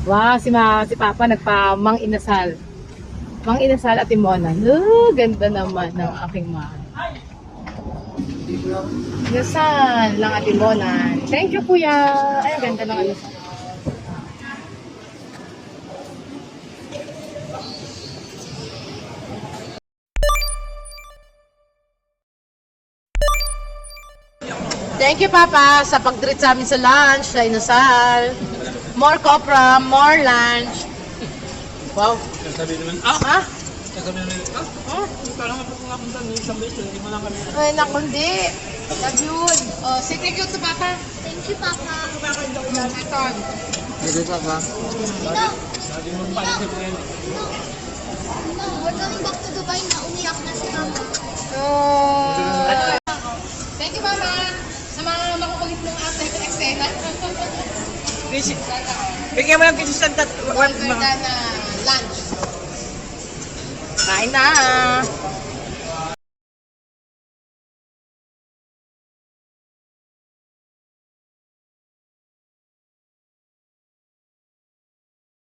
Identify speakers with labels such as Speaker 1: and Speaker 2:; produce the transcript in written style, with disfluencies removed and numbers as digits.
Speaker 1: Wow, si Papa nagpa-mang inasal. Mang inasal at Timona. Ganda naman ng aking mahal. Inasal lang at Timona. Thank you, kuya. Ay, ganda ng ano. Thank you, Papa, sa pag-treat sa amin sa lunch, sa inasal. More copra, more lunch. Wow.
Speaker 2: Sabi naman,
Speaker 1: Ha?
Speaker 2: sabi naman,
Speaker 1: Huh?
Speaker 2: parang napunta ng isang beses, hindi mo lang kami.
Speaker 1: Ay, naku, hindi. Love yun. Oh, say thank you to Papa.
Speaker 3: Thank you, Papa.
Speaker 1: Ito.
Speaker 2: Hindi pa ba?
Speaker 3: Ino,
Speaker 2: Sabi mo pa rin yan.
Speaker 3: we're going back to Dubai na. Umiyak na si Mama.
Speaker 1: Oh. Thank you, Mama. Sa mga makukulit ng ate ko eksena.
Speaker 2: Bigyan mo ng kisisang
Speaker 1: One third na lunch. Kain na.